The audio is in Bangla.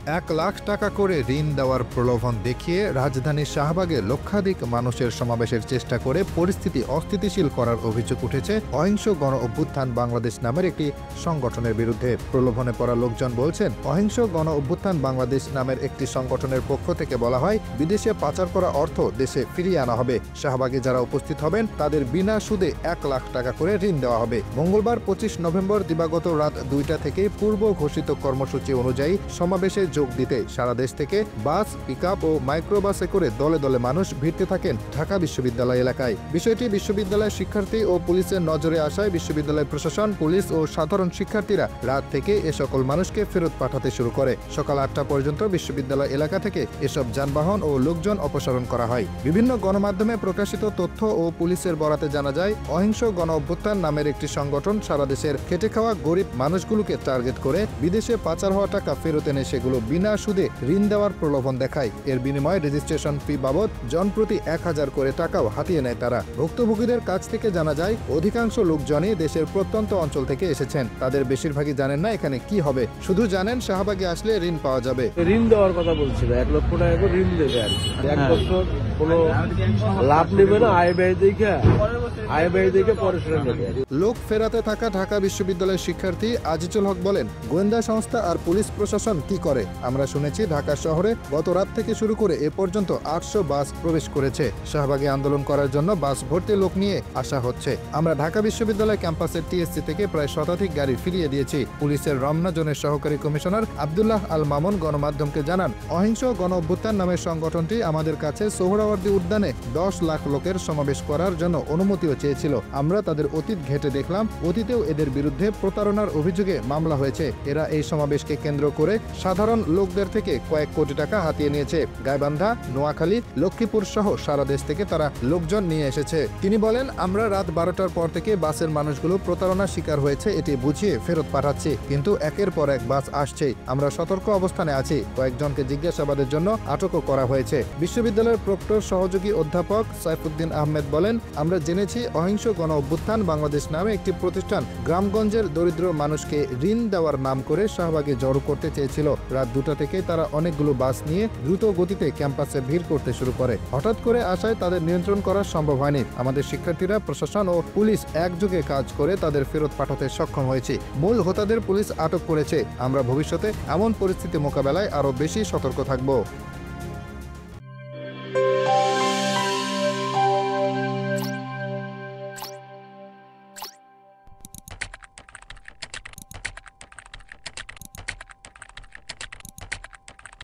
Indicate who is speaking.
Speaker 1: 1,00,000 টাকা করে ঋণ দেওয়ার প্রলোভন দেখিয়ে রাজধানীর শাহবাগে লক্ষাধিক মানুষের সমাবেশের চেষ্টা করে পরিস্থিতি অস্থিতিশীল করার অভিযোগ উঠেছে অহিংস গণ অভ্যুত্থান বাংলাদেশ নামের একটি সংগঠনের বিরুদ্ধে। প্রলোভনে পড়া লোকজন বলছেন, অহিংস গণ অভ্যুত্থান বাংলাদেশ নামের একটি সংগঠনের পক্ষ থেকে বলা হয়, বিদেশে পাচার করা অর্থ দেশে ফিরিয়ে আনা হবে। শাহবাগে যারা উপস্থিত হবেন তাদের বিনা সুদে 1,00,000 টাকা করে ঋণ দেওয়া হবে। মঙ্গলবার 25 নভেম্বর দিবাগত রাত 2টা থেকে পূর্ব ঘোষিত কর্মসূচি অনুযায়ী সমাবেশে যোগ দিতে সারা দেশ থেকে বাস, পিকআপ ও মাইক্রোবাসে করে দলে দলে মানুষ ভিড়তে থাকেন ঢাকা বিশ্ববিদ্যালয় এলাকায়। বিষয়টি বিশ্ববিদ্যালয়ের শিক্ষার্থী ও পুলিশের নজরে আসায় বিশ্ববিদ্যালয় প্রশাসন, পুলিশ ও সাধারণ শিক্ষার্থীরা রাত থেকে এ সকল মানুষকে ফেরত পাঠাতে শুরু করে। সকাল 8টা পর্যন্ত বিশ্ববিদ্যালয় এলাকা থেকে এসব যানবাহন ও লোকজন অপসারণ করা হয়। বিভিন্ন গণমাধ্যমে প্রকাশিত তথ্য ও পুলিশের বরাতে জানা যায়, অহিংস গণ অভ্যুত্থান নামের একটি সংগঠন সারা দেশের খেটে খাওয়া গরিব মানুষগুলোকে টার্গেট করে বিদেশে পাচার হওয়া টাকা ফেরত এনে সেগুলো বিনা সুদে ঋণ দেওয়ার প্রলোভন দেখায়। এর বিনিময়ে রেজিস্ট্রেশন ফি বাবদ জনপ্রতি 1,000 করে টাকাও হাতিয়ে নেয় তারা। ভুক্তভোগীদের কাছ থেকে জানা যায়, অধিকাংশ লোকজনই দেশের প্রত্যন্ত অঞ্চল থেকে এসেছেন। তাদের বেশিরভাগই জানেন না এখানে কি হবে, শুধু জানেন শাহবাগে আসলে ঋণ পাওয়া যাবে।
Speaker 2: ঋণ দেওয়ার কথা বলছিল, 1 লক্ষ টাকা করে ঋণ দেবে আর কি। 1 বছর কোনো লাভ নেবে না, আয় ব্যয় দেখে পরে সেটা নেবে।
Speaker 1: লোক ফেরাতে থাকা ঢাকা বিশ্ববিদ্যালয়ের শিক্ষার্থী আজিজুল হক বলেন, গোয়েন্দা সংস্থা আর পুলিশ প্রশাসন কি করে? আমরা শুনেছি ঢাকা শহরে গত রাত থেকে শুরু করে এ পর্যন্ত 800 বাস প্রবেশ করেছে। শাহবাগে আন্দোলন করার জন্য বাস ভর্তি লোক নিয়ে আসা হচ্ছে। আমরা ঢাকা বিশ্ববিদ্যালয় ক্যাম্পাসের টিএসসি থেকে প্রায় শতাধিক গাড়ি ফিরিয়ে দিয়েছি। পুলিশের রমনা জোনের সহকারী কমিশনার আব্দুল্লাহ আল মামুন গণমাধ্যমকে জানান, অহিংস গণ অভ্যুত্থান নামের সংগঠনটি আমাদের কাছে সোহরাওয়ার্দী উদ্যানে 10 লাখ লোকের সমাবেশ করার জন্য অনুমতিও চেয়েছিল। আমরা তাদের অতীত ঘেঁটে দেখলাম, অতীতেও এদের বিরুদ্ধে প্রতারণার অভিযোগে মামলা হয়েছে। এরা এই সমাবেশকে কেন্দ্র করে সাধারণ লোকদের থেকে কয়েক কোটি টাকা হাতিয়ে নিয়েছে। গাইবান্ধা, নোয়াখালী, লক্ষ্মীপুর সহ সারা দেশ থেকে তারা লোকজন নিয়ে এসেছে। তিনি বলেন, আমরা রাত 12টার পর থেকে বাসের মানুষগুলো প্রতারণার শিকার হয়েছে এটি বুঝিয়ে ফেরত পাঠাচ্ছি, কিন্তু একের পর এক বাস আসছে। আমরা সতর্ক অবস্থানে আছি। কয়েকজনকে জিজ্ঞাসাবাদের জন্য আটকও করা হয়েছে। বিশ্ববিদ্যালয়ের প্রক্টর সহযোগী অধ্যাপক সাইফুদ্দিন আহমেদ বলেন, আমরা জেনেছি অহিংস গণ অভ্যুত্থান বাংলাদেশ নামে একটি প্রতিষ্ঠান গ্রামগঞ্জের দরিদ্র মানুষকে ঋণ দেওয়ার নাম করে শাহবাগে জড়ো করতে চেয়েছিল। রাত 2টা থেকে তারা অনেকগুলো বাস নিয়ে দ্রুত গতিতে ক্যাম্পাসে ভিড় করতে শুরু করে। হঠাৎ করে আসায় তাদের নিয়ন্ত্রণ করা সম্ভব হয়নি। আমাদের শিক্ষার্থীরা, প্রশাসন ও পুলিশ একযোগে কাজ করে তাদের ফেরত পাঠাতে সক্ষম হয়েছে। মূল হোতাদের পুলিশ আটক করেছে। আমরা ভবিষ্যতে এমন পরিস্থিতি মোকাবেলায় আরও বেশি সতর্ক থাকব।